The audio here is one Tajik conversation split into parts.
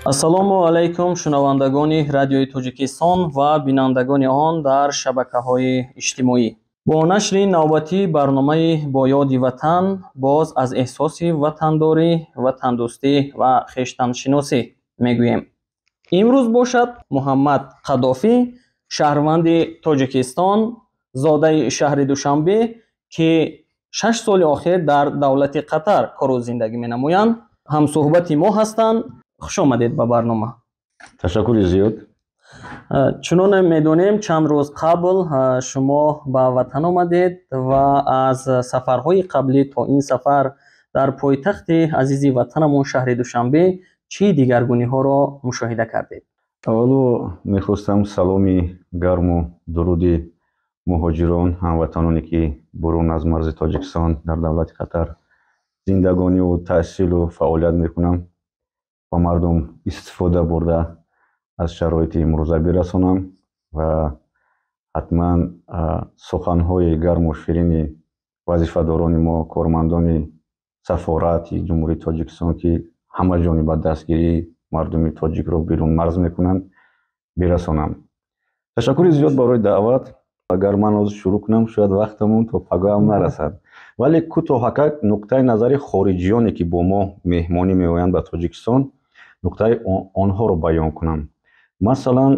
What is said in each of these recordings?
ассалому алайкум шунавандагони радиои Тоҷикистон ва бинандагони он дар шабакаҳои иҷтимоӣ. Бо нашри навбатии барномаи Бо ёди ватан боз аз эҳсоси ватандорӣ, ватандӯстӣ ва хештаншиносӣ мегӯем. имрӯз бошад Муҳаммад Қаддофӣ, шаҳрванди Тоҷикистон, зодаи шаҳри Душанбе, ки 6 соли охир дар давлати Қатар кору зиндагӣ менамоянд, ҳамсуҳбати мо ҳастанд. хуш омадед ба барнома. Ташаккури зиёд. чуноне медонем чанд рӯз қабл шумо ба ватан омадед ва аз сафарҳои қаблӣ то ин сафар дар пойтахти азизи ватанамон шаҳри Душанбе чӣ дигаргуниҳоро мушоҳида кардед? Аввало мехостам саломи гарму дуруди муҳоҷирон, ҳамватаноне ки бурун аз марзи Тоҷикистон дар давлати Қатар зиндагонию таҳсилу фаъолият мекунам ба мардум истифода бурда аз шароити имрӯза бирасонам ва ҳатман суханҳои гарму ширини вазифадорони мо, кормандони сафорати ҷумҳурии Тоҷикистон ки ҳама ҷониба дастгирии мардуми тоҷикро берун марз мекунанд, бирасонам. Ташаккури зиёд барои даъват. Агар ман ҳозир шурӯъ кунам, шояд вақтамон то пагаҳам нарасад. Вале кӯтоҳакак нуқтаи назари хориҷиёне ки бо мо меҳмонӣ меоянд ба Тоҷикистон, нуқтаи онҳоро баён кунам. Масалан,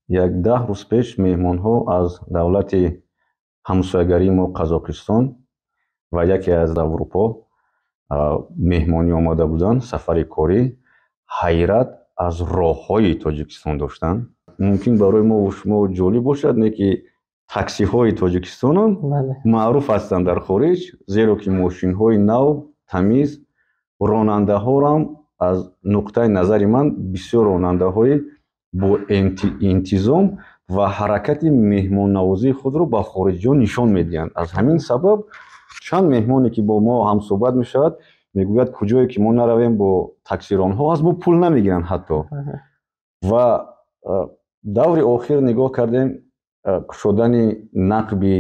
як 10 рӯз пеш меҳмонҳо аз давлати ҳамсоягарии мо Қазоқистон ва яке аз Аврупо меҳмонӣ омада буданд, сафари корӣ. ҳайрат аз роҳҳои Тоҷикистон доштанд. мумкин барои мо шумо ҷолиб бошад не ки таксиҳои Тоҷикистон маъруф ҳастанд дар хориҷ, зеро ки мошинҳои нав, тамиз, ронандаҳорам аз нуқтаи назари ман бисёр ронандаҳои бо интизом ва ҳаракати меҳмоннавозии худро ба хориҷиён нишон медиҳанд. аз ҳамин сабаб чанд меҳмоне ки бо мо ҳамсуҳбат мешавад мегӯяд куҷое ки мо наравем бо таксиронҳо аз мо пул намегиранд ҳатто. ва даври охир нигоҳ кардем кушодани нақби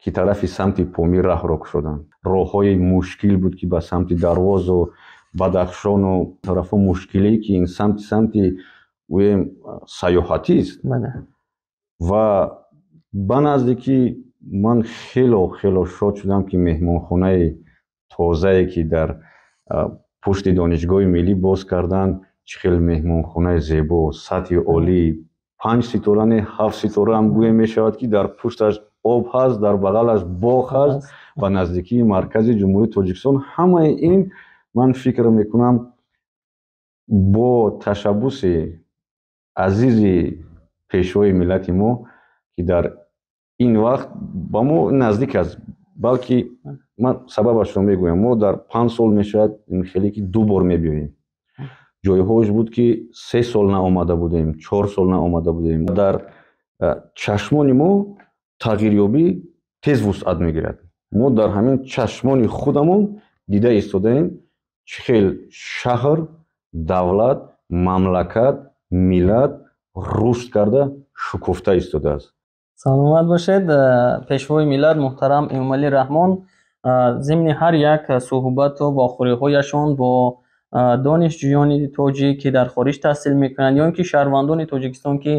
ки тарафи самти Помир раҳро кушоданд. роҳҳои мушкил буд ки ба самти Дарвозу Бадахшону тарафҳо мушкилие ки ин самти гӯем сайёҳатист. ва ба наздикӣ ман хело шод шудам ки меҳмонхонаи тозае ки дар пушти донишгоҳи миллӣ боз карданд, чӣ хел меҳмонхонаи зебо, сатҳи олӣ, 5 ситора не 7 ситора ҳам гӯем мешавад ки дар пушташ об ҳаст, дар бағалаш боғ ҳаст, ба наздикии маркази ҷумҳурии Тоҷикистон. ҳамаи ин ман фикр мекунам бо ташаббуси азизи пешвои миллати мо ки дар ин вақт ба мо наздик аст, балки ман сабабашро мегӯям. мо дар 5 сол мешавад хеле ки 2 бор мебиёем. ҷойҳош буд ки 3 сол наомада будем, 4 сол наомада будем. дар чашмони мо тағйирёбӣ тез вусъат мегирад. мо дар ҳамин чашмони худамон дида истодаем чӣ хел шаҳр, давлат, мамлакат, миллат рушд карда шукуфта истодааст. саломат бошед пешвои миллат муҳтарам Эмомалӣ Раҳмон. зимни ҳар як суҳбату вохӯриҳояшон бо донишҷӯёни тоҷик ки дар хориҷ таҳсил мекунанд ё ин ки шаҳрвандони Тоҷикистон ки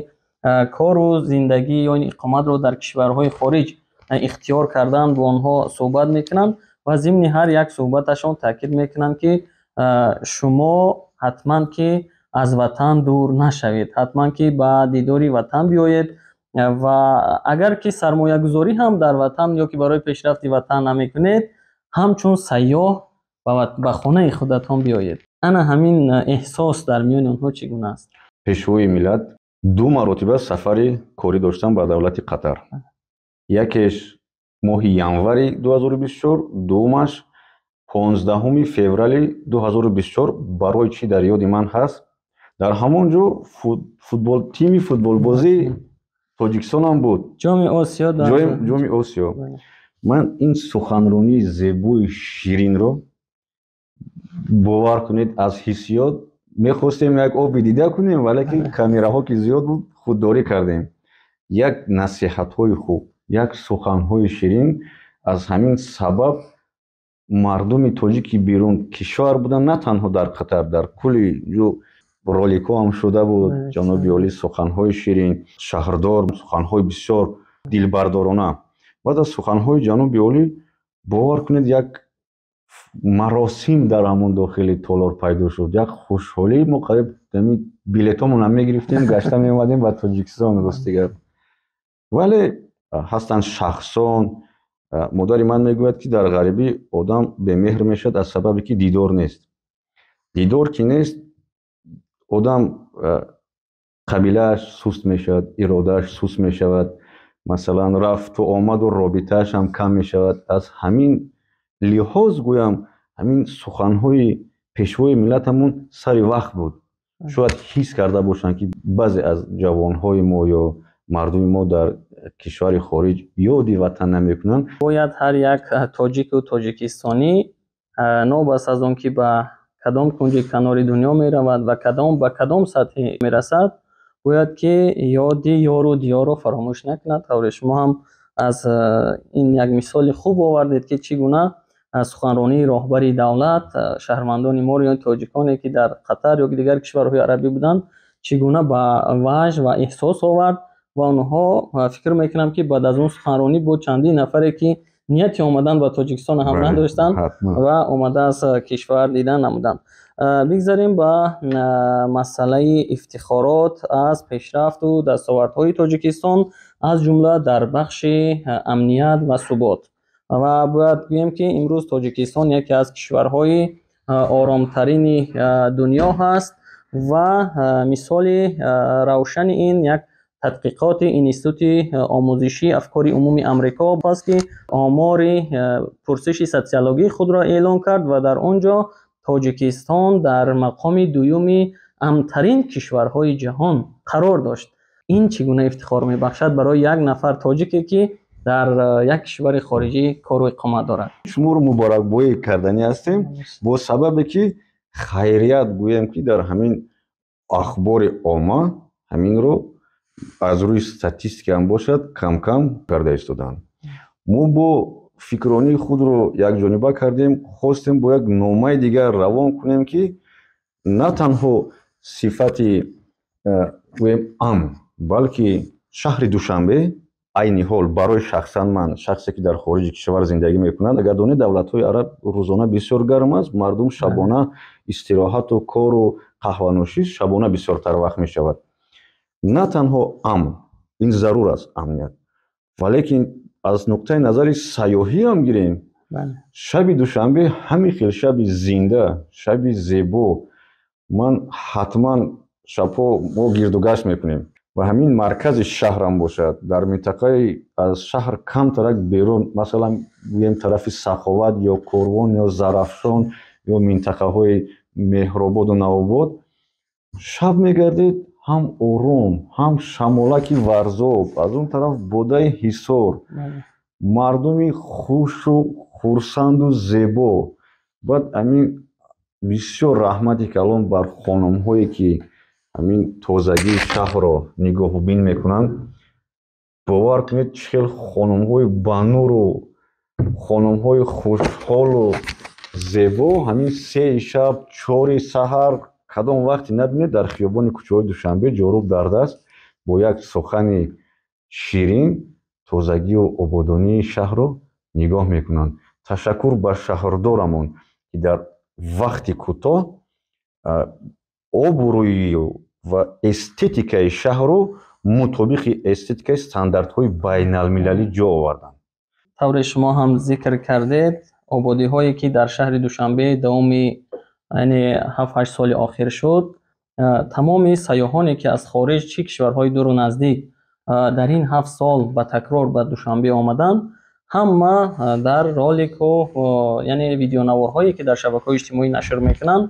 кору зиндагӣ ё ин иқоматро дар кишварҳои хориҷ ихтиёр карданд, бо онҳо суҳбат мекунанд ва зимни ҳар як суҳбаташон таъкид мекунанд ки шумо ҳатман ки аз ватан дур нашавед, ҳатман ки ба дидори ватан биёед ва агар ки сармоягузорӣ ҳам дар ватан ё ки барои пешрафти ватан намекунед, ҳамчун сайёҳ ба хонаи худатон биёед. ана ҳамин эҳсос дар миёни онҳо чӣ гуна аст? пешвои миллат 2 маротиба сафари корӣ доштам ба давлати Қатар. якеш моҳи январи 2024, дуввумаш 15 феврали 2024. барои чӣ дар ёди ман ҳаст? дар ҳамон ҷо тими футболбозии Тоҷикистонам буд. ҷоми Осиё. ман ин суханронии зебои ширинро бовар кунед аз ҳиссиёт мехостем як оби дида кунем, валеки камераҳо ки зиёд буд худдорӣ кардем. як насиҳатҳои хуб, як суханҳои ширин. аз ҳамин сабаб мардуми тоҷики берун кишвар буданд, на танҳо дар қатар, дар кулли ҷо роликҳо ҳам шуда буд. ҷаноби олӣ суханҳои ширин, шаҳрдор суханҳои бисёр дилбардорона. баъд аз суханҳои ҷаноби олӣ бовар кунед, як маросим дар ҳамон дохили толор пайдо шуд. Як хушҳолӣ, мо қариб билетҳомонам мегирифтем, гашта меомадем ба Тоҷикистон ростигар. вале ҳастанд шахсон, модари ман мегӯяд, ки дар ғарибӣ одам бемеҳр мешавад аз сабабе ки дидор нест. дидор ки нест, одам қабилааш суст мешавад, иродааш суст мешавад, масалан рафту омаду робитааш ҳам кам мешавад. аз ҳамин лиҳоз гӯям ҳамин суханҳои пешвои миллатамон сари вақт буд. шояд ҳис карда бошанд, ки баъзе аз ҷавонҳои мо ё мардуми мо дар кишвари хориҷ ёди ватан намекунанд. бояд ҳар як тоҷику тоҷикистонӣ нобаст аз он ки ба кадом кунҷи канори дунё меравад ва ба кадом сатҳе мерасад, бояд ки ёди ёру диёрро фаромӯш накунад. тавре шумо ҳам аз ин як мисоли хуб овардед, ки чӣ гуна суханронии роҳбари давлат шаҳрвандони моро ё тоҷиконе ки дар қатар ё дигар кишварҳои арабӣ буданд, чӣ гуна ба ваҷд ва эҳсос овард ва онҳо фикр мекунам, ки баъд аз он суханронӣ бо чандин нафаре ки нияти омадан ба Тоҷикистон ҳам надоштанд ва омада аз кишвар дидан намуданд. бигзарем ба масъалаи ифтихорот аз пешрафту дастовардҳои Тоҷикистон, аз ҷумла дар бахши амният ва субот. ва бояд гӯем, ки имрӯз Тоҷикистон яке аз кишварҳои оромтарини дунё ҳаст ва мисоли равшани ин як тадқиқоти институти омӯзишии афкори умуми амрико аст, ки омори пурсиши социологии худро эълон кард ва дар он ҷо Тоҷикистон дар мақоми дуюми амнтарин кишварҳои ҷаҳон қарор дошт. ин чӣ гуна ифтихор мебахшад барои як нафар тоҷике, ки дар як кишвари хориҷӣ кору иқомат дорад. шуморо муборакбоӣ карданӣ ҳастем бо сабабе ки хайрият гӯем, ки дар ҳамин ахбори omma ҳаминро аз рӯи статистика ҳам бошад кам-кам карда истоданд. мо бо фикрронии худро якҷониба кардем, хостем бо як номаи дигар равон кунем, ки на танҳо сифати гӯем амн, балки шаҳри Душанбе айни ҳол барои шахсан ман, шахсе ки дар хориҷи кишвар зиндагӣ мекунад, агар донед давлатҳои араб рӯзона бисёр гарм аст, мардум шабона истироҳату кору қаҳванӯшӣ шабона бисёртар вақт мешавад. на танҳо амн, ин зарур аст амният, валекин аз нуқтаи назари сайёҳӣ ҳам гирем, шаби Душанбе ҳамин хел шаби зинда, шаби зебо. ман ҳатман шабҳо мо гирдугашт мекунем ва ҳамин маркази шаҳрам бошад, дар минтақаи аз шаҳр камтарак берун, масалан гӯем тарафи Саховат ё Корвон ё Зарафшон ё минтақаҳои Меҳрободу Навобод, шаб мегардед ҳам ором, ҳам шамолаки варзоб, аз он тараф бодаи ҳисор, мардуми хушу хурсанду зебо. баъд ҳамин бисёр раҳмати калон бар хонумҳое ки ҳамин тозагии шаҳрро нигоҳубин мекунанд. бовар кунед чӣ хел хонумҳои бануру хонумҳои хушҳолу зебо ҳамин 3 шаб 4 саҳар кадом вақте набинед дар хиёбони кӯчаҳои Душанбе ҷорӯб дар даст бо як сухани ширин тозагию ободонии шаҳрро нигоҳ мекунанд. ташаккур ба шаҳрдорамон, ки дар вақти кӯтоҳ обрӯю ва эстетикаи шаҳрро мутобиқи эстетикаи стандартҳои байналмилалӣ ҷо оварданд. тавре шумо ҳам зикр кардед, ободиҳое ки дар шаҳри Душанбе давоми 7-8 соли охир шуд, тамоми сайёҳоне ки аз хориҷ чӣ кишварҳои дуру наздик дар ин 7 сол ба такрор ба Душанбе омаданд, ҳама дар ролику яъне видеонаворҳое ки дар шабакаҳои иҷтимоӣ нашр мекунанд,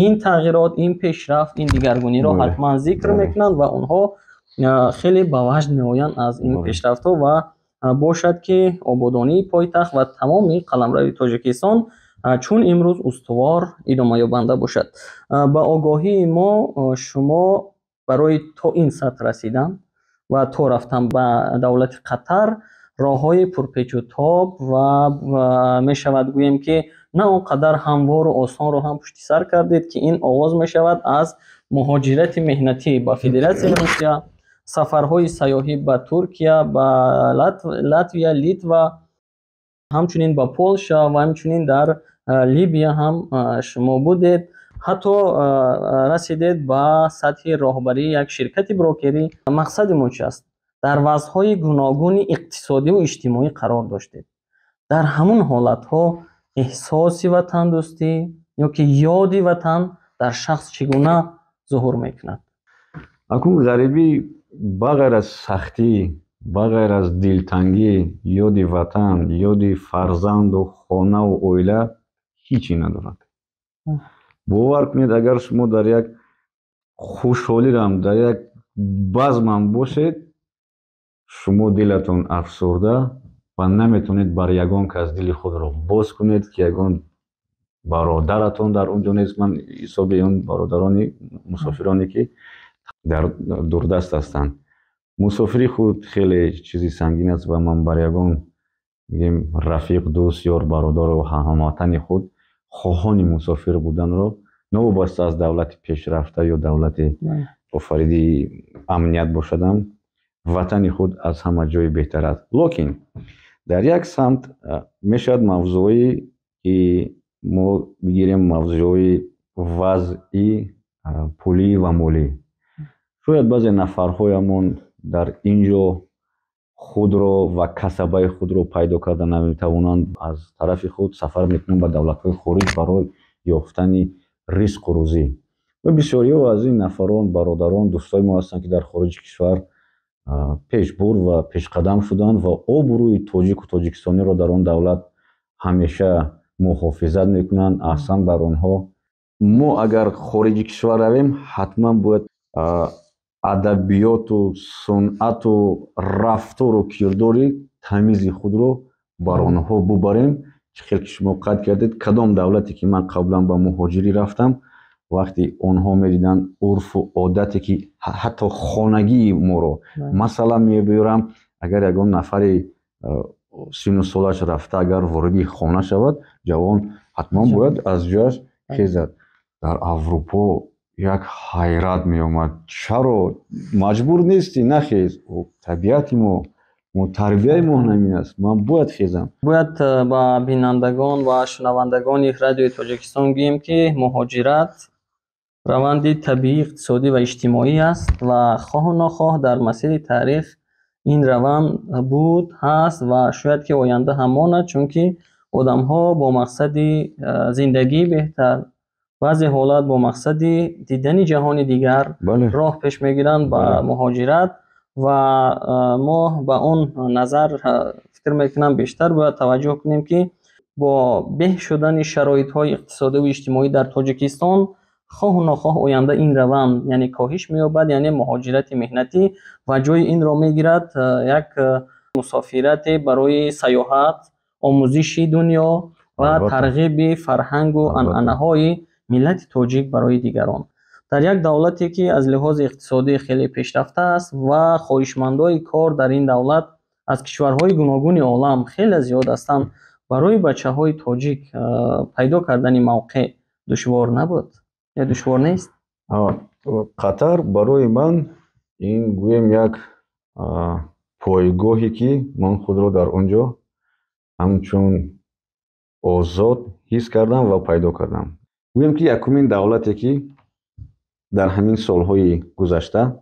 ин тағйирот, ин пешрафт, ин дигаргуниро ҳатман зикр мекунанд ва онҳо хеле ба ваҷд меоянд аз ин пешрафтҳо ва бошад ки ободонии пойтахт ва тамоми қаламрави Тоҷикистон чун имрӯз устувор идомаёбанда бошад. ба огоҳии мо шумо барои то ин сатҳ расидан ва то рафтан ба давлати Қатар роҳҳои пурпечу тоб ва мешавад гӯем ки نه اونقدر هموار و آسان رو هم پشت سر کردید که این آغاز می شود از مهاجرت مهنتی با فدراسیون روسیه، سفرهای سیاحی به ترکیه، به لاتویا، لیتوا، همچنین با پولشا و همچنین در لیبیا هم شما بودید. حتی رسیدید به سطح راهبری یک شرکت بروکری. مقصد ما چی است؟ در وضعهای گوناگون اقتصادی و اجتماعی قرار داشتید. در همون حالتها احساس وطن دوستی یا که یاد وطن در شخص چگونه ظهور میکند؟ اکنون غریبی بغیر از سختی، بغیر از دلتنگی، یاد وطن، یاد فرزند و خانه و اویله هیچی ندارد. باور کنید اگر شما در یک خوشحالی رم در یک بزم باشید، شما دلتون افسرده و نمیتونید بر یگان کس دل خود را باز کنید که یگان برادرتون در اونجا نیست. من حساب اون برادرانی مسافرانی که در دوردست هستند، مسافری خود خیلی چیزی سنگین است و من بر یگان میگیم رفیق، دوست، یار، برادر و هموطن خود خواهان مسافر بودن را نوابسته از دولت پیشرفته یا دولت آفریدی امنیت باشدم، وطن خود از همه جای بهتر است. لیکن در یک سمت میشد موضوعی که ما بگیریم موضوعی وضعی پولی و مالی. شاید بعضی نفرهایمون در اینجا خود را و کسبه خود را پیدا کرده نمیتوانند، از طرف خود سفر میکنند به دولت‌های خارج برای یافتن رزق و روزی. و بسیاری از این نفران برادران دوستای ما هستند که در خارج کشور پیش بر و پیش قدم شدند و آبروی تاجیک و تاجیکستانی را در آن دولت همیشه محافظت میکنند. احسان بر آنها. ما اگر خارج کشور رویم حتما باید ادبیات و صنعت و رفتار و کرداری تمیز خود رو بر آنها ببریم. خیلی شما قد کردید کدام دولتی که من قبلا با مهاجری رفتم، وقتی آنها میدیدن عرف و عادتی که حتی خانگی ما رو مثلا میبیارم، اگر یگان نفری 30 سالش رفته اگر وارد خانه شود، جوان حتما باید از جاش خیزد. در اروپا یک حیرت می آمد، چرا مجبور نیستی نخیز؟ طبیعت ما تربیه ما همین است، من باید خیزم. باید با بینندگان و شنوندگان رادیو تاجیکستان گوییم که مهاجرت روند طبیعی، اقتصادی و اجتماعی است و خواه و ناخواه در مسیر تاریخ این روند بود، هست و شاید که آینده هم ماند، چون که آدم ها با مقصد زندگی بهتر، بعضی حالات با مقصد دیدن جهان دیگر راه پیش میگیرند با مهاجرت و ما با اون نظر فکر میکنم بیشتر باید توجه کنیم که با به شدن شرایط های اقتصادی و اجتماعی در تاجیکستان خواه و ناخواه آینده این روند یعنی کاهش می‌یابد، یعنی مهاجرت مهنتی و جای این را میگیرد یک مسافرت برای سیاحت، آموزش دنیا و ترغیب فرهنگ و عنعنه‌های ملت تاجیک برای دیگران. در یک دولتی که از لحاظ اقتصادی خیلی پیشرفته است و خواهشمندای کار در این دولت از کشورهای گوناگون عالم خیلی زیاد هستند، برای بچه‌های تاجیک پیدا کردن موقع دشوار نبود یا دشوار نیست؟ قطر برای من این گویم یک پایگاهی که من خود را در اونجا همچون آزاد حس کردم و پیدا کردم. گویم که یکمین دولتی که در همین سالهای گذشته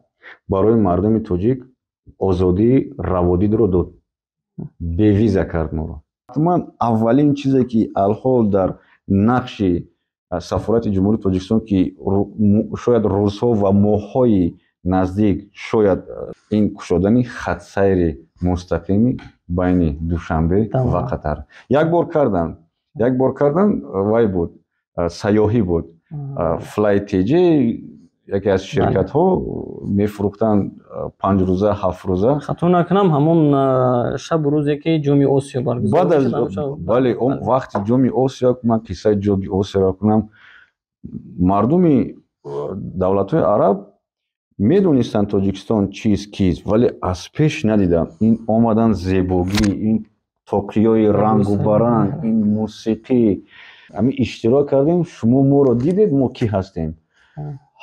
برای مردم تاجیک آزادی روادید رو داد، به ویزا کرد ما را. من اولین چیزی که الحال در نقش سفارت جمهوری تاجیکستان که شاید روزها و ماه‌های نزدیک شاید این کشادن خط سیر مستقیمی بین دوشنبه و قطر یک بار کردن وای بود، سیاحی بود. فلایتیجی یکی از شرکت ها میفروختن 5 روزه 7 روزه. خطا نکنم همون شب روزی که جام آسیا برگزار شد. بله اون وقت جام آسیا، من قصه جام آسیا را کنم، مردم دولت های عرب میدونستن تاجیکستان چیز کیست، ولی از پیش ندیدم این آمدن زیبایی، این توقیای رنگ و برنگ، این موسیقی ҳамин иштирок кардем, шумо моро дидед, мо кӣ ҳастем.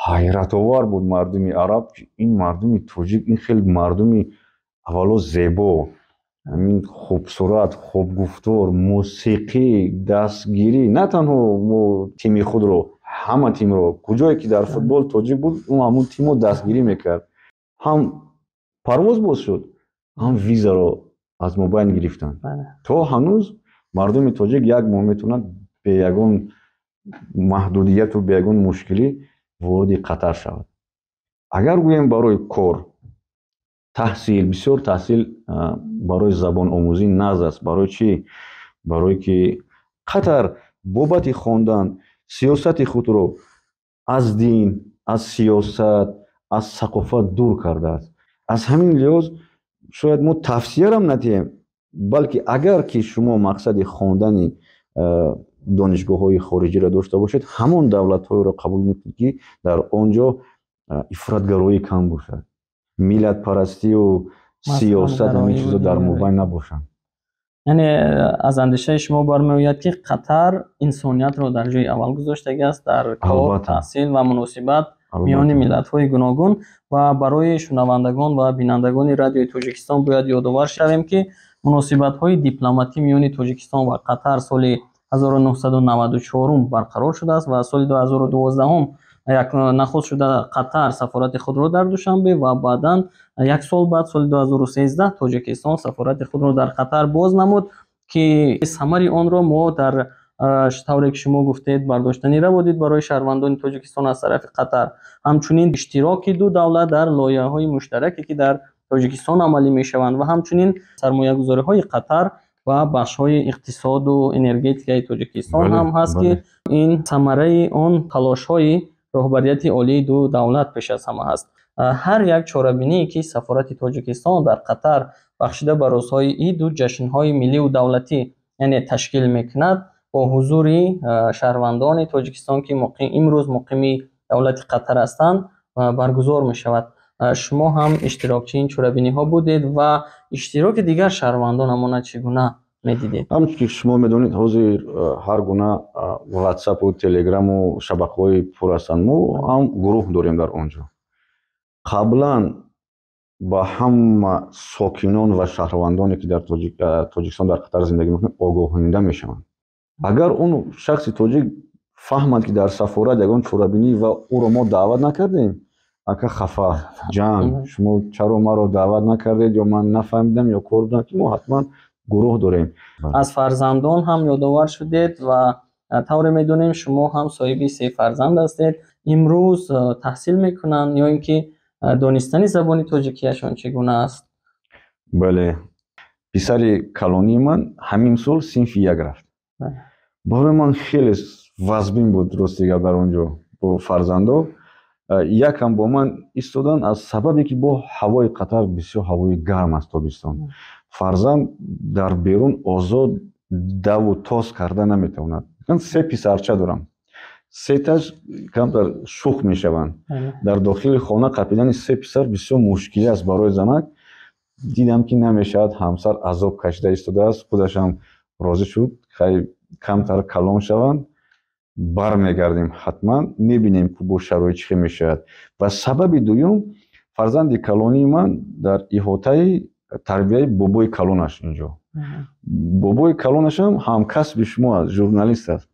ҳайратовар буд мардуми араб, ин мардуми тоҷик, ин хеле мардуми аввало зебо, ҳамин хубсурат, хубгуфтор, мусиқӣ, дастгирӣ, на танҳо мо тими худро, ҳама тимро, куҷое ки дар футбол тоҷик буд, ҳамун тимо дастгирӣ мекард. ҳам парвоз боз шуд, ҳам визаро аз мо байн гирифтанд. То ҳанӯз мардуми тоҷик як моҳ метавонад бе ягон маҳдудияту бе ягон мушкилӣ вориди Қатар шавад. Агар гӯем барои кор, таҳсил, бисёр таҳсил барои забономӯзӣ нағз аст. Барои чӣ? Барое ки Қатар бобати хондан сиёсати худро аз дин, аз сиёсат, аз сақофат дур кардааст. Аз ҳамин лиҳоз шояд мо тавсиярам надиҳем, балки агар ки шумо мақсади хондани донишгоҳҳои хориҷиро дошта бошед, ҳамон давлатҳоеро қабул мекунед ки дар он ҷо ифротгароӣ кам бошад, миллатпарастию сиёсат ҳамин чизо дар мобайн набошанд. яъне аз андешаи шумо бармеояд ки Қатар инсониятро дар ҷойи аввал гузоштагааст дар кор, таҳсил ва муносибат миёни миллатҳои гуногун. Ва барои шунавандагон ва бинандагони радиои Тоҷикистон бояд ёдовар шавем ки муносибатҳои дипломатӣ миёни Тоҷикистон ва Қатар соли 1994 барқарор шудааст ва соли 2012 як нахуст шуда Қатар сафорати худро дар Душанбе ва баъдан як сол баъд соли 2013 Тоҷикистон сафорати худро дар Қатар боз намуд ки самари онро мо дар тавре ки шумо гуфтед бардоштани раводид барои шаҳрвандони Тоҷикистон аз тарафи Қатар, ҳамчунин иштироки ду давлат дар лоиҳаҳои муштараке ки дар Тоҷикистон амалӣ мешаванд ва ҳамчунин сармоягузориҳои Қатар ва бахшҳои иқтисоду энергетикаи Тоҷикистон ҳам ҳаст ки ин самараи он талошҳои роҳбарияти олии ду давлат пеш аз ҳама ҳаст. ҳар як чорабиние ки сафорати Тоҷикистон дар Қатар бахшида ба рӯзҳои иду ҷашнҳои милливу давлатӣ яъне ташкил мекунад бо ҳузури шаҳрвандони Тоҷикистон ки имрӯз муқими давлати Қатар ҳастанд баргузор мешавад. шумо ҳам иштирокчии ин чорабиниҳо будед ва иштироки дигар шаҳрвандон ҳамона чӣ гуна медидед? ҳамчун ки шумо медонед, ҳозир ҳар гуна ватсапу телеграму шабакаҳои пур ҳастанд. мо ҳам гурӯҳ дорем дар он ҷо. қаблан ба ҳама сокинон ва шаҳрвандоне ки дар Тоҷикистон дар Қатар зиндагӣ мекунанд огоҳонида мешаванд. Агар он шахси тоҷик фаҳмад ки дар сафорат ягон чорабинӣ ва ӯро мо даъват накардем, ака хафа, ҷанг, шумо чаро маро даъват накардед ё ман нафаҳмидам ё кор будам, ки мо ҳатман гурӯҳ дорем. аз фарзандон ҳам ёдовар шудед ва тавре медонем шумо ҳам соҳиби 3 фарзанд ҳастед. имрӯз таҳсил мекунанд ё ин ки донистани забони тоҷикиашон чӣ гуна аст? Бале, писари калонии ман ҳамин сол синфи 1 рафт. барои ман хеле вазбин буд рости гап дар он ҷо бо фарзандо. Якам бо ман истоданд аз сабабе ки бо ҳавои Қатар бисёр ҳавои гарм аст тобистон. Фарзанд дар берун озод даву тоз карда наметавонад. Ман 3 писарча дорам. 3таш камтар шух мешаванд. Дар дохили хона қапидани 3 писар бисёр мушкилӣ аст барои занак. Дидам ки намешавад, ҳамсар азоб кашида истодааст, худашам розӣ шуд, хай камтар калон шаванд. Бармегардем ҳатман, мебинем ки бо шароит чӣ мешавад. Ва сабаби дуюм, фарзанди калонии ман дар иҳотаи тарбияи бобои калонаш инҷо. Бобои калонашам ҳамкасби шумо аст, журналист аст.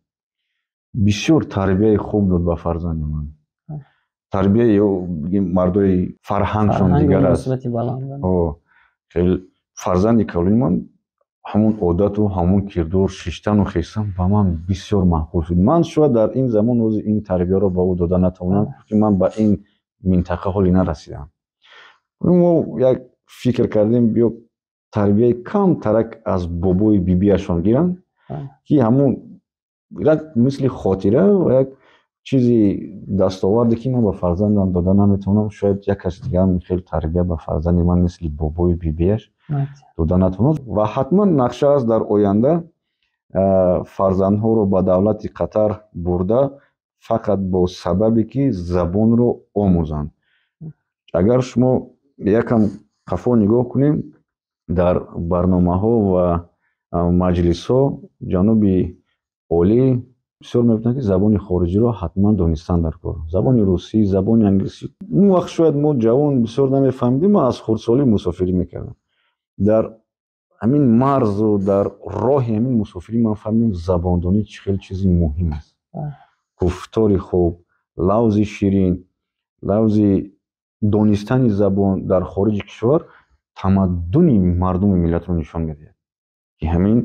Бисёр тарбияи хуб дод ба фарзанди ман. Тарбияи мардои фарҳангшон дигар аст. Хеле фарзанди калонии ман ҳамон одату ҳамон кирдор, шиштану хестан ба ман бисёр маъқул шуд. Ман шояд дар ин замон ҳозир ин тарбияро ба ӯ дода натавонам, чунки ман ба ин минтақа ҳолӣ нарасидам. Мо як фикр кардем биё тарбияи камтарак аз бобои бибиашон гиранд, ки ҳамон як мисли хотира ва як чизи дастоварде ки ман ба фарзандам дода наметавонам. Шояд як каси дигар хеле тарбия ба фарзанди ман мисли бобои бибиаш дода натавонад. Ва ҳатман нақша аст дар оянда фарзандҳоро ба давлати Қатар бурда фақат бо сабабе ки забонро омӯзанд. Агар шумо якам қафо нигоҳ кунем, дар барномаҳо ва маҷлисҳо ҷаноби олӣ бисёр мегуфтанд ки забони хориҷиро ҳатман донистан дар кор. Забони русӣ, забони англисӣ. Он вақт шояд мо ҷавон бисёр намефаҳмидем. Ман аз хурдсолӣ мусофирӣ мекардам. Дар ҳамин марзу дар роҳи ҳамин мусофирӣ ман фаҳмидам забондонӣ чӣ хел чизи муҳим аст. гуфтори хуб, лавзи ширин, лавзи донистани забон дар хориҷи кишвар тамаддуни мардуми миллатро нишон медиҳад, ки ҳамин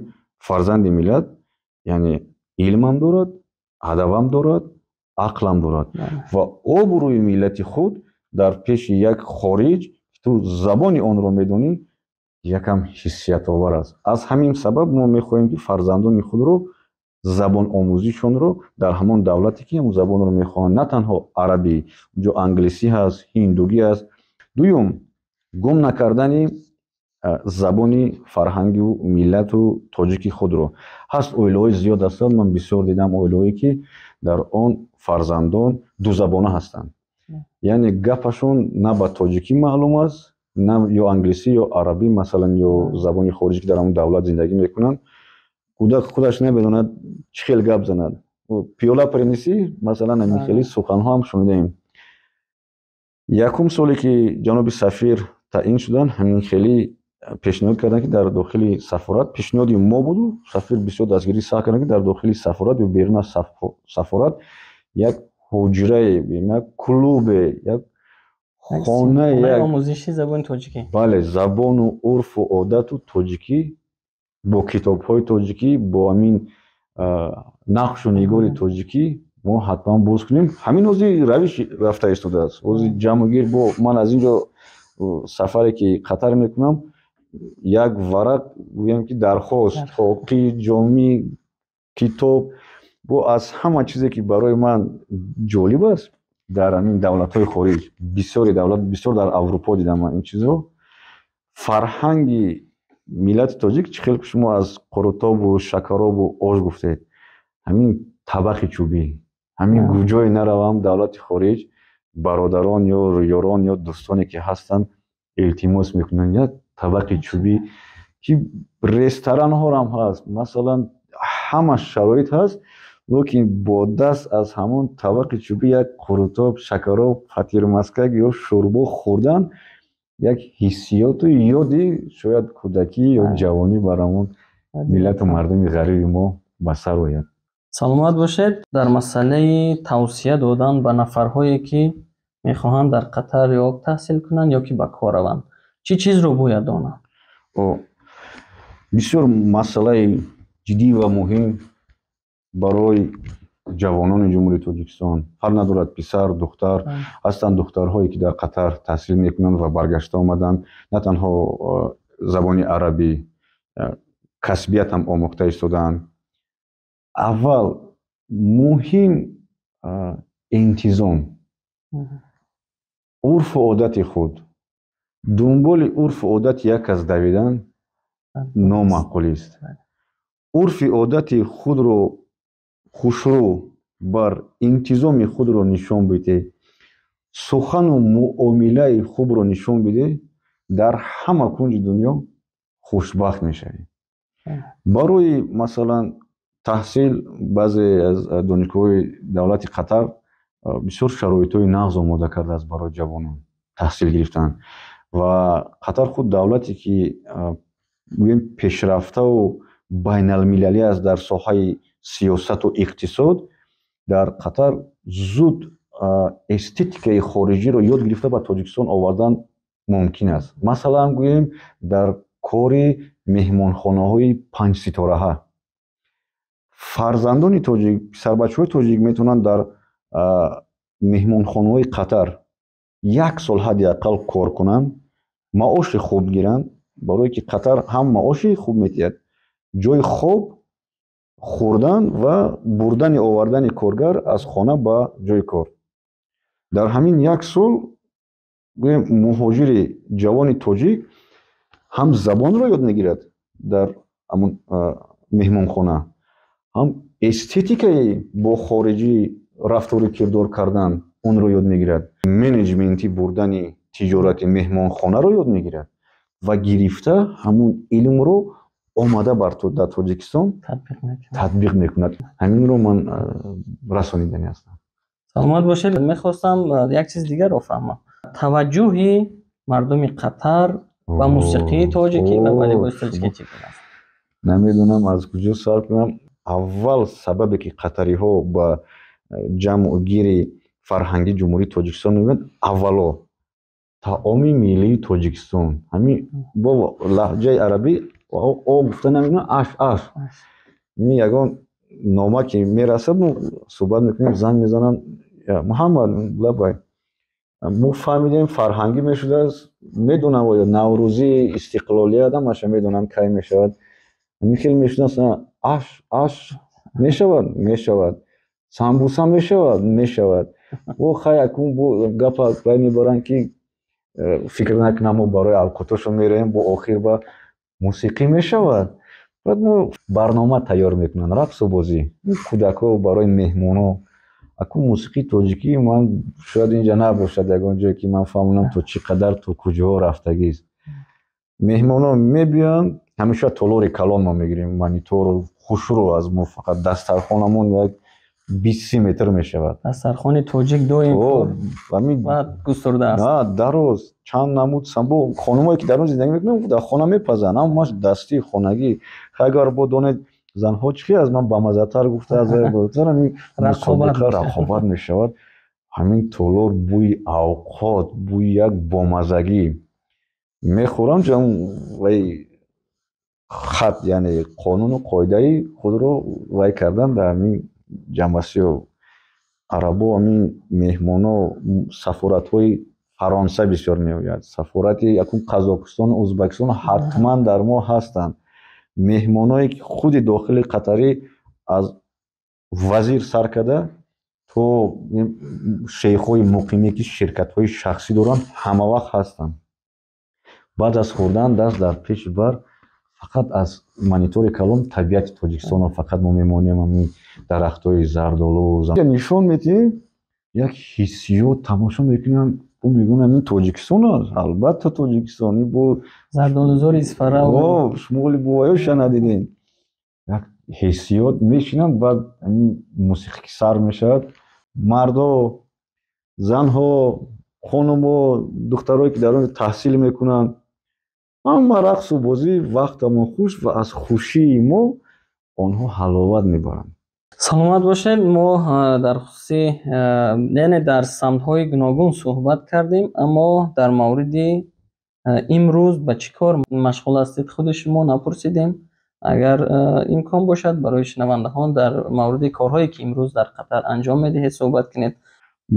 фарзанди миллат, яъне илмам дорад, адабам дорад, ақлам дорад ва обрӯи миллати худ дар пеши як хориҷ ки ту забони онро медонӣ якам ҳиссиятовар аст. Аз ҳамин сабаб мо мехоҳем ки фарзандони худро забономӯзишонро дар ҳамон давлате ки ҳамон забонро мехоҳанд, на танҳо арабӣ, ҷо англисӣ ҳаст, ҳиндугӣ аст. Дуюм, гум накардани забони фарҳангу миллату тоҷики худро. Ҳаст оилаҳои зиёд ҳастанд, ман бисёр дидам оилаҳое ки дар он фарзандон дузабона ҳастанд. Яъне гапашон на ба тоҷикӣ маълум аст, на ё англисӣ ё арабӣ, масалан ё забони хориҷӣ ки дар ҳамон давлат зиндагӣ мекунанд. кӯдак худаш намедонад чӣ хел гап занад. пиёла принесӣ, масалан ҳамин хели суханҳо ҳам шунидаем. Якум соле ки ҷаноби сафир таъин шуданд, ҳамин хели пешниҳод карданд ки дар дохили сафорат, пешниҳоди мо буду, сафир бисёр дастгирии сахт карданд ки дар дохили сафорат ё берун аз сафорат як ҳуҷрае, як клубе, як хонаи як омӯзиши забони тоҷикӣ. бале, забону урфу одату тоҷикӣ бо китобҳои тоҷикӣ, бо ҳамин нақшу нигори тоҷикӣ мо ҳатман боз кунем. ҳамин ҳозир равиш рафта истодааст. ҳозир ҷамъгир бо ман аз ин ҷо сафаре ки қатар мекунам, як варақ гӯям ки дархост, тоқӣ, ҷоми, китоб, бо аз ҳама чизе ки барои ман ҷолиб аст дар ҳамин давлатҳои хориҷ, бисёри давлат, бисёр дар Аврупо дидам ман ин чизро. фарҳанги миллати тоҷик чӣ хел шумо аз қурутобу шакаробу ош гуфтед, ҳамин табақи чӯбӣ, ҳамин куҷое наравам давлати хориҷ, бародарон ё ёрон ё дӯстоне ки ҳастанд илтимос мекунанд як табақи чӯбӣ, ки ресторанҳорам ҳаст, масалан ҳама шароит ҳаст, лекин бо даст аз ҳамон табақи чӯбӣ як қурутоб, шакароб, фатирмаскак ё шӯрбо хӯрдан як ҳиссиёту ёди шояд кӯдакӣ ё ҷавонӣ бар ҳамон миллату мардуми ғариби мо ба сар ояд. саломат бошед. Дар масъалаи тавсия додан ба нафарҳое ки мехоҳанд дар Қатар ё таҳсил кунанд ё ки ба кор раванд, чӣ чизро бояд донанд? бисёр масъалаи ҷиддӣ ва муҳим барои ҷавонони ҷумҳурии Тоҷикистон, ҳар надорад писар, духтар, ҳастанд духтарҳое ки дар Қатар таҳсил мекунанд ва баргашта омаданд, на танҳо забони арабӣ, касбиятам омӯхта истодаанд. аввал муҳим интизом, урфу одати худ, дунболи урфу одати як кас давидан номаъқулист. урфи одати худро хушрӯ бар интизоми худро нишон бидӣ, сухану муомилаи хубро нишон бидӣ, дар ҳама кунҷи дунё хушбахт мешавӣ. барои масалан таҳсил баъзе аз донишгоҳҳои давлати Қатар бисёр шароитҳои нағз омода кардааст барои ҷавонон таҳсил гирифтан ва Қатар худ давлате ки гӯем пешрафтаву байналмилалӣ аст дар соҳаи сиёсату иқтисод. Дар Қатар зуд эстетикаи хориҷиро ёд гирифта ба Тоҷикистон овардан мумкин аст. Масалан гӯем дар кори меҳмонхонаҳои панҷситораҳа фарзандони тоҷик, писарбачаҳои тоҷик метавонанд дар меҳмонхонаҳои Қатар як сол ҳадди аққал кор кунанд, маоши хуб гиранд, барое ки Қатар ҳам маоши хуб медиҳад, ҷойи хоб, хӯрдан ва бурдани овардани коргар аз хона ба ҷойи кор. Дар ҳамин як сол гӯем муҳоҷири ҷавони тоҷик ҳам забонро ёд мегирад дар ҳамон меҳмонхона, ҳам эстетикаи бо хориҷӣ рафтору кирдор кардан онро ёд мегирад, менеҷменти бурдани тиҷорати меҳмонхонаро ёд мегирад ва гирифта ҳамон илмро омада бар дар Тоҷикистон татбиқ мекунад. Ҳаминро ман расонидани ҳастам. саломат бошед. Мехостам як чиз дигарро фаҳмам. таваҷҷӯҳи мардуми Қатар ба мусиқии тоҷикӣ ва волейболи тоҷикӣ чӣ гуна аст? Намедонам аз куҷо сар кунам. Аввал сабабе ки қатариҳо ба ҷамъгири фарҳангии ҷумҳурии Тоҷикистон меоянд, аввало таоми миллии Тоҷикистон, ҳамин бо лаҳҷаи арабӣ гуфта намедонам, аш ягон нома ки мерасад мо суҳбат мекунем, занг мезанам, Муҳаммад лабай мо фаҳмидем фарҳангӣ мешудааст, медонам оё Наврӯзи истиқлолият ҳамаша медонам кай мешавад, хеле мешудааст, аш мешавад, самбуса мешавад. Хай акун гапа бай мебаранд ки фикр накунам мо барои авқотошон мераем, бо охир ба мусиқӣ мешавад. Баъд мо барнома тайёр мекунанд, рақсу бозӣ, кӯдакҳо барои меҳмонҳо. Акун мусиқии тоҷикӣ ман шояд инҷа набошад ягон ҷое ки ман фаҳмонам то чӣ қадар то куҷоҳо рафтагист. Меҳмонҳо мебиёнд, ҳамеша толори калон мо мегирем, монитору хушрӯ аз мо фақат дастархонамон як 20 метр мешавад. дастархони тоҷик доим густурда аст. Дароз чанд намуд самбо хонумое ки дар он зиндагӣ мекунанд дар хона мепазанд, аммо дастии хонагӣ. Агар бо донед занҳо чӣ аз ман бамазатар гуфта аз рақобат мешавад. ҳамин толор бӯи авқот, бӯи як бомазагӣ мехӯрам ҷам вай хат, яъне қонуну қоидаи худро вай кардан дар ҳамин ҷамъбастиҳо. Арабо ҳамин меҳмонҳо сафоратҳои Фаронса бисёр меояд, сафорати якун Қазокистон, Ӯзбекистон ҳатман дар мо ҳастанд. меҳмонҳое ки худи дохили қатарӣ аз вазир сар карда то шейхҳои муқиме ки ширкатҳои шахсӣ доранд ҳама вақт ҳастанд. баъд аз хӯрдан даст дар пеши бар фақат аз монитори калон табиати Тоҷикистонро фақат мо мемонем, ҳамин дарахтҳои зардолу нишон метиҳем, як ҳиссиёт тамошо мекунам, мегӯям ин Тоҷикистон аст. Албатта Тоҷикистон, бо зардолузори Исфара шумоли бувайоша надидем. Як ҳиссиёт мешинам, баъд ҳамин мусиқӣ ки сар мешавад, мардо, занҳо, хонумҳо, духтарҳое ки дар он таҳсил мекунанд, ҳама рақсу бозӣ, вақтамон хуш ва аз хушии мо онҳо ҳаловат мебаранд. саломат бошед. мо дар хусуси яъне дар самтҳои гуногун суҳбат кардем, аммо дар мавриди имрӯз ба чӣ кор машғул ҳастед худи шумо напурсидем. агар имкон бошад барои шунавандаҳон дар мавриди корҳое ки имрӯз дар Қатар анҷом медиҳед суҳбат кунед.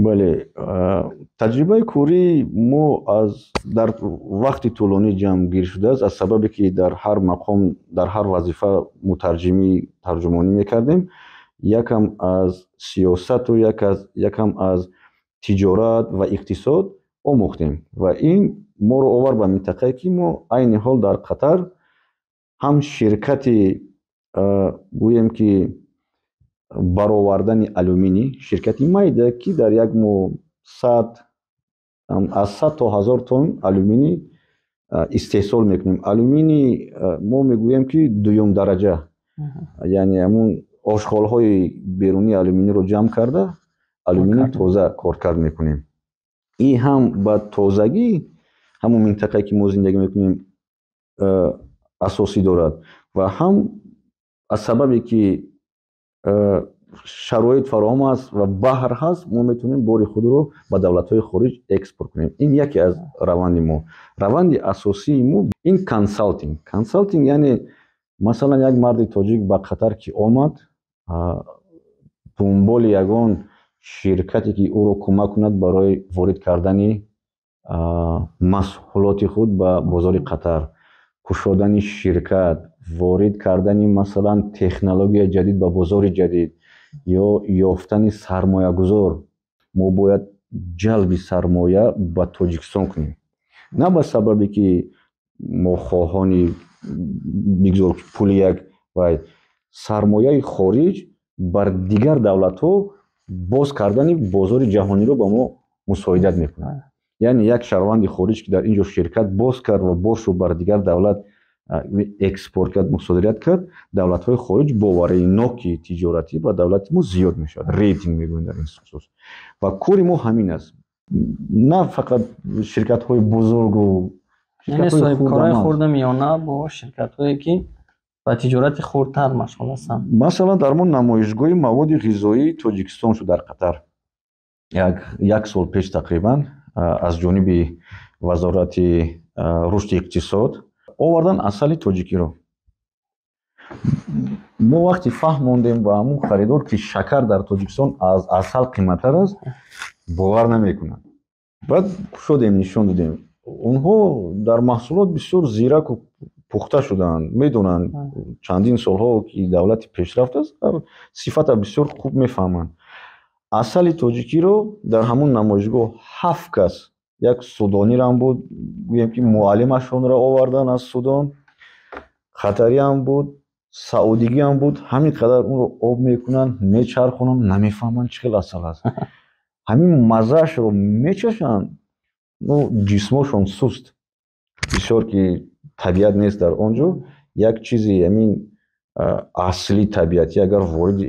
бале, таҷрибаи кории мо дар вақти тӯлонӣ ҷамъгир шудааст, аз сабабе ки дар ҳар мақом, дар ҳар вазифа мутарҷимӣ тарҷумонӣ мекардем. Якам аз сиёсату якам аз тиҷорат ва иқтисод омӯхтем ва ин моро овард ба минтақае ки мо айни ҳол дар Қатар ҳам ширкати гӯем ки баровардани алюминий, ширкати майда ки дар як моҳ аз 100 то 1000 тонн алюминий истеҳсол мекунем. Алюминий мо мегӯем ки дуюм дараҷа, яъне ҳамун ошғолҳои берунии алюминийро ҷамъ карда алюминий тоза коркард мекунем. ин ҳам ба тозагӣ ҳамун минтақае ки мо зиндагӣ мекунем асосӣ дорад ва ҳам аз сабабе ки шароит фароҳам аст ва баҳр ҳаст, мо метавонем бори худро ба давлатҳои хориҷ экспорт кунем. ин яке аз раванди мо. Раванди асосии мо ин консалтинг, яъне масалан як марди тоҷик ба Қатар ки омад, дунболи ягон ширкате ки ӯро кӯмак кунад барои ворид кардани маҳсулоти худ ба бозори Қатар, кушодани ширкат, ворид кардани масалан технологияи ҷадид ба бозори ҷадид ё ёфтани сармоягузор. Мо бояд ҷалби сармоя ба Тоҷикистон кунем, на ба сабабе ки мо хоҳони бигзор пули як вай сармояи хориҷ бар дигар давлатҳо боз кардани бозори ҷаҳониро ба мо мусоидат мекунад. яъне як шаҳрванди хориҷ ки дар ин ҷо ширкат боз кард ва бошро бар дигар давлат экспорт кард, мусодират кард, давлатҳои хориҷ бовараи ноки тиҷоратӣ ба давлати мо зиёд мешавад. Рейтинг мегӯем дар ин хусус. Ва кори мо ҳамин аст. На фақат ширкатҳои бузургу яъне соҳибкорҳои хурду миёна бо ширкатҳое ки ба тиҷорати хурдтар машғул ҳастанд. Масалан, дар мо намоишгоҳи маводи ғизоии Тоҷикистон шуд дар Қатар. Як сол пеш тақрибан аз ҷониби вазорати рушди иқтисод овардан асали тоҷикиро. Мо вақти фаҳм мондем ба ҳамун харидор ки шакар дар Тоҷикистон аз асал қимматтар аст, бовар намекунад. Баъд шудем, нишон додем. Онҳо дар маҳсулот бисёр зираку пухта шудаанд. Медонанд чандин солҳо ки давлати пешрафт аст, сифата бисёр хуб мефаҳманд. Асали тоҷикиро дар ҳамун намоишгоҳ 7 кас, як судонирам буд, гӯем ки муаллимашонро овардан аз Судан, қатариам буд, саудигиам буд, ҳамин қадар онро об мекунанд, мечархонанд, намефаҳманд чӣ хел асал аст. ҳамин маззаашро мечашанд, ҷисмошон суст. Бисёр ки табиат нест дар он ҷо, як чизи ҳамин асли табиатӣ агар вориди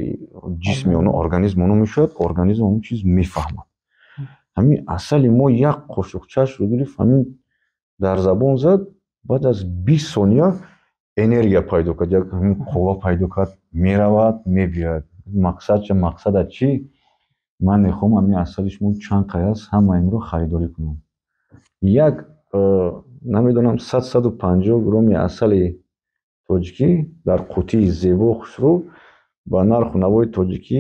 ҷисми онҳо, организми онҳо мешавад, организм он чиз мефаҳмад. ҳамин асали мо як қошуқчашро гирифт, ҳамин дар забон зад, баъд аз 20 сония энергия пайдо кард, як ҳамин қувва пайдо кард, меравад, мебиёяд. Мақсадат чӣ? Ман мехоҳам ҳамин асали шумо чанд қай аст, ҳамаинро харидорӣ кунам. Як намедонам 100-150 грамми асали тоҷикӣ дар қутии зебо хушрӯ ба нарху навои тоҷикӣ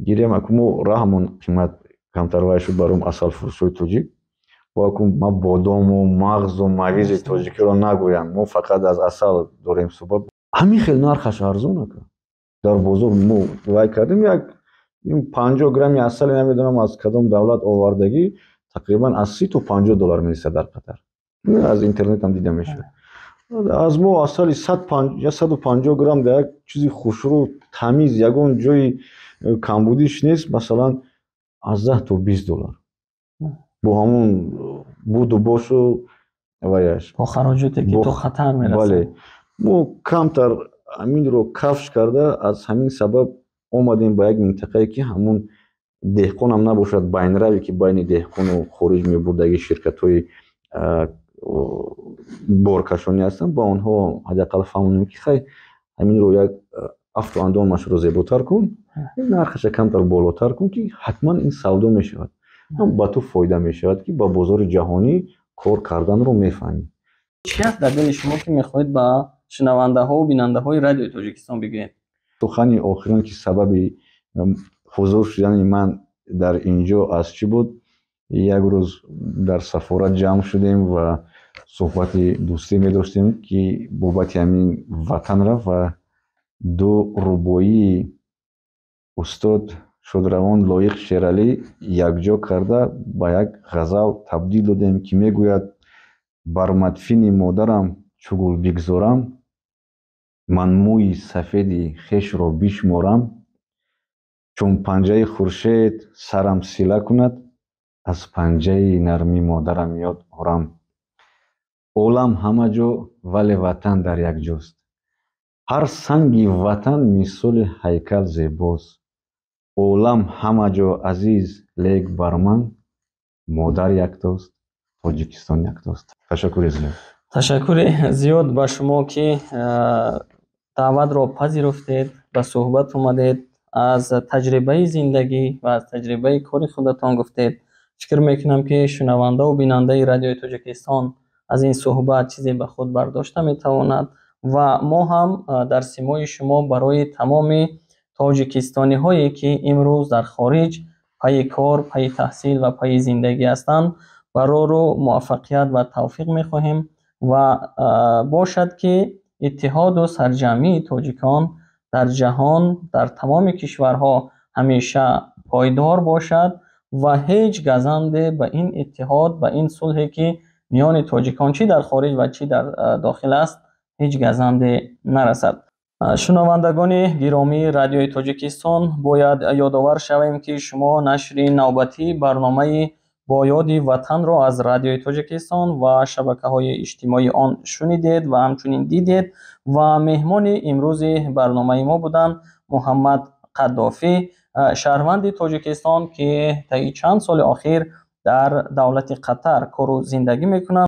гирем. Акун мо раҳмон қимат камтарвай шуд баром асалфурӯшҳои тоҷик. Ма бодому мағзу мавизи тоҷикиро нагӯям, мо фақат аз асал дорем суҳбат. Ҳамин хел нархаш арзон ака. Дар бозор мо вай кардем, як 50 грамми асали намедонам аз кадом давлат овардагӣ, тақрибан аз $30 то $50 мерасад дар Қатар. Аз интернетам дида мешавад. Аз мо асали 150 грамм дар як чизи хушрӯ, тамиз, ягон ҷои камбудиш нест, масалан аз $10 то $20. бо ҳамун буду бошу ваяш бо хароҷоте ки то хатар мерасад. Бале, мо камтар ҳаминро кафш карда, аз ҳамин сабаб омадем ба як минтақае ки ҳамун деҳқонам набошад, байнраве ки байни деҳқону хориҷ мебурдаги ширкатҳои боркашонӣ ҳастанд, ба онҳо ҳадақал фаҳмонем ки хай ҳаминро як афту андомашро зеботар кун, нархаша камтар болотар кун, ки ҳатман ин савдо мешавад. ба ту фоида мешавад ки ба бозори ҷаҳонӣ кор карданро мефаҳмӣ. чӣ аст дар дили шумо ки мехоҳед ба шунавандаҳо ва бинандаҳои радиои Тоҷикистон бигӯед? сухани охирон ки сабаби ҳузур шудани ман дар ин ҷо аз чӣ буд? Як рӯз дар сафорат ҷамъ шудем ва суҳбати дӯстӣ медоштем ки бобати ҳамин ватанра ва ду рубоии устод шодравон Лоиқ Шералӣ якҷо карда ба як ғазал табдил додем, ки мегӯяд: бар мадфини модарам чу гул бигзорам, ман мӯи сафеди хешро бишморам, чун панҷаи хуршед сарам сила кунад, аз панҷаи нарми модарам ёд орам. Олам ҳама ҷо, вале ватан дар як ҷост. ҳар санги ватан мисоли ҳайкал зебост. Олам ҳама ҷо азиз, лек бар ман модар яктост, Тоҷикистон яктост. Ташаккури зиёд. Ташаккури зиёд ба шумо ки даъватро пазируфтед, ба суҳбат омадед, аз таҷрибаи зиндагӣ ва аз таҷрибаи кори худатон гуфтед. фикр мекунам ки шунаванда ва бинандаи радиои Тоҷикистон аз ин суҳбат чизе ба худ бардошта метавонад ва мо ҳам дар симои шумо барои тамоми тоҷикистониҳое ки имрӯз дар хориҷ пайи кор, пайи таҳсил ва пайи зиндагӣ ҳастанд, барору муваффақият ва тавфиқ мехоҳем ва бошад ки иттиҳоду сарҷамъии тоҷикон дар ҷаҳон, дар тамоми кишварҳо ҳамеша пойдор бошад ва ҳеҷ газанде ба ин иттиҳод, ба ин сулҳе ки миёни тоҷикон чӣ дар хориҷ ва чӣ дар дохил аст, ҳеҷ газанде нарасад. шунавандагони гиромии радиои Тоҷикистон, бояд ёдовар шавем ки шумо нашри навбатии барномаи با یاد وطن را از رادیوی تاجیکستان و شبکه‌های اجتماعی آن شنیدید و همچنین دیدید. و مهمان امروز برنامه ما بودند محمد قدافی، شهروند تاجیکستان که طی چند سال اخیر در دولت قطر کار و زندگی میکنند.